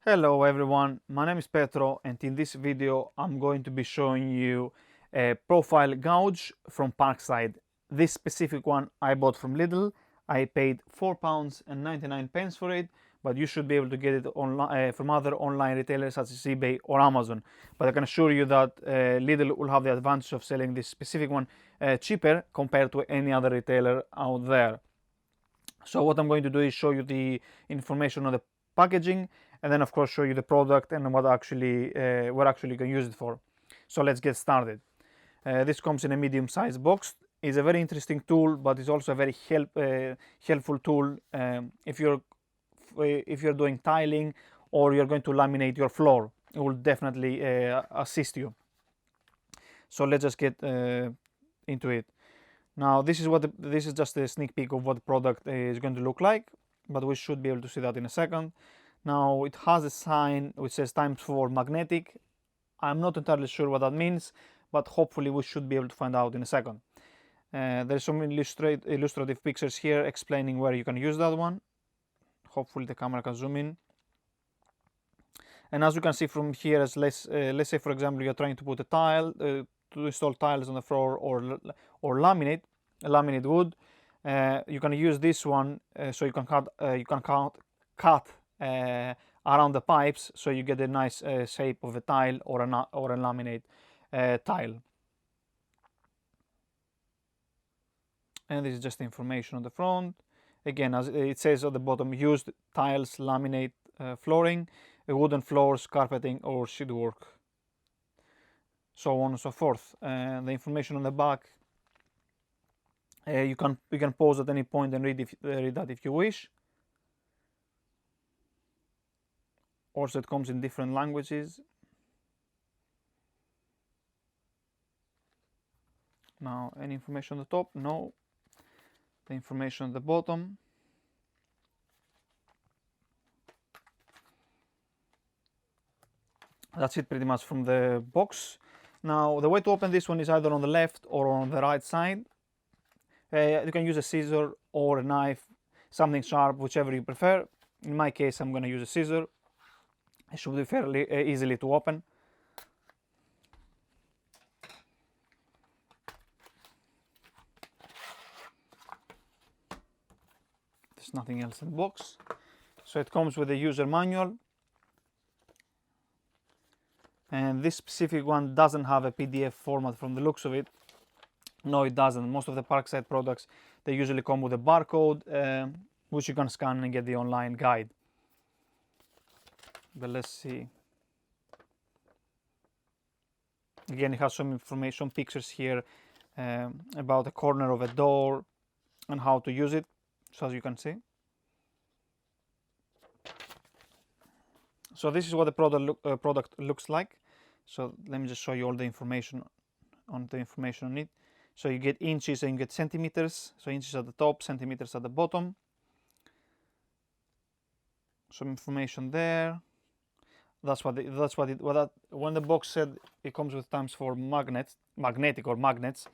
Hello everyone, my name is Petro and in this video I'm going to be showing you a profile gouge from Parkside. This specific one I bought from Lidl. I paid £4.99 for it, but you should be able to get it from other online retailers such as eBay or Amazon. But I can assure you that Lidl will have the advantage of selling this specific one cheaper compared to any other retailer out there. So what I'm going to do is show you the information on the packaging, and then of course show you the product and what actually you can use it for. So let's get started. This comes in a medium-sized box. It's a very interesting tool, but it's also a very helpful tool if you're doing tiling or you're going to laminate your floor. It will definitely assist you. So let's just get into it. Now this is just a sneak peek of what the product is going to look like, but we should be able to see that in a second. Now it has a sign which says ×4 magnetic. I'm not entirely sure what that means, but hopefully we should be able to find out in a second. There's some illustrative pictures here explaining where you can use that one. Hopefully the camera can zoom in. And as you can see from here, let's say for example you're trying to put a tile, to install tiles on the floor or laminate wood. You can use this one so you can cut around the pipes, so you get a nice shape of a tile or a laminate tile. And this is just the information on the front. Again, as it says at the bottom, used tiles, laminate flooring, wooden floors, carpeting or sheetwork, so on and so forth. The information on the back, you can pause at any point and read that if you wish. Also, it comes in different languages. Now, any information on the top? No. The information at the bottom. That's it pretty much from the box. Now, the way to open this one is either on the left or on the right side. You can use a scissor or a knife, something sharp, whichever you prefer. In my case, I'm going to use a scissor. It should be fairly easily to open. There's nothing else in the box. So it comes with a user manual. And this specific one doesn't have a PDF format from the looks of it. No, it doesn't. Most of the Parkside products, they usually come with a barcode, which you can scan and get the online guide. But let's see. Again, it has some information, pictures here about the corner of a door and how to use it, so as you can see. So this is what the product looks like. So let me just show you all the information on it. So you get inches and you get centimeters. So inches at the top, centimeters at the bottom. Some information there. When the box said it comes with ×4 magnetic or magnets,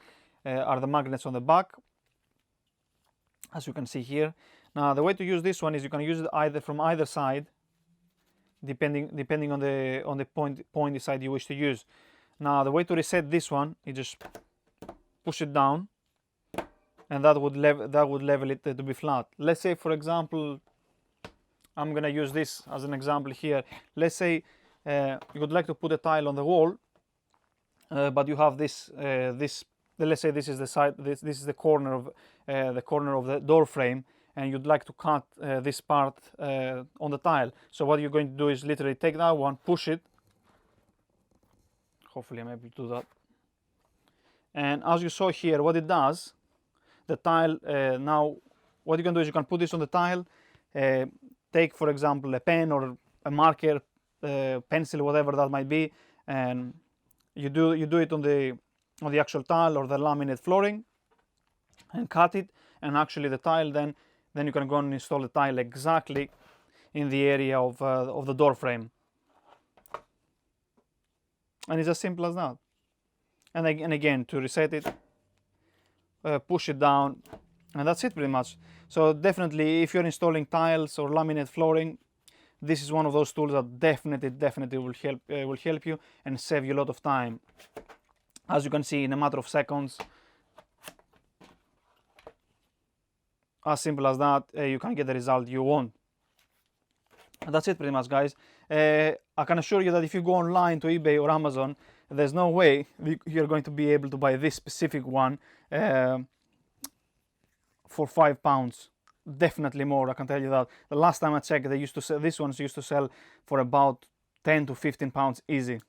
are the magnets on the back, as you can see here. Now the way to use this one is you can use it either from either side, depending on the pointy side you wish to use. Now the way to reset this one, you just push it down, and that would level it to be flat. Let's say for example, I'm gonna use this as an example here. Let's say you would like to put a tile on the wall, but you have this. Let's say this is the side. This is the corner of the door frame, and you'd like to cut this part on the tile. So what you're going to do is literally take that one, push it. Hopefully I'm able to do that. And as you saw here, what it does, the tile, now what you can do is you can put this on the tile, take for example a pen or a marker, pencil, whatever that might be, and you do it on the actual tile or the laminate flooring and cut it, and actually the tile then you can go and install the tile exactly in the area of the door frame. And it's as simple as that. And again, to reset it, push it down, and that's it pretty much. So definitely, if you're installing tiles or laminate flooring, this is one of those tools that definitely will help you and save you a lot of time. As you can see, in a matter of seconds, as simple as that, you can get the result you want. And that's it pretty much, guys. I can assure you that if you go online to eBay or Amazon, there's no way you're going to be able to buy this specific one for £5. Definitely more, I can tell you that. The last time I checked, they used to sell, these ones used to sell for about £10 to £15 easy.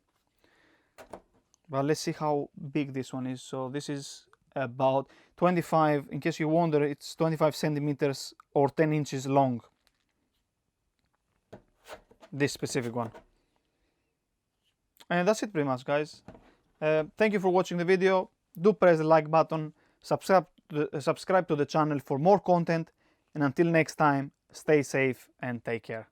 But let's see how big this one is. So this is about 25, in case you wonder, it's 25 centimeters or 10 inches long. This specific one. And that's it pretty much, guys. Thank you for watching the video. Do press the like button, subscribe to the channel for more content, and until next time, stay safe and take care.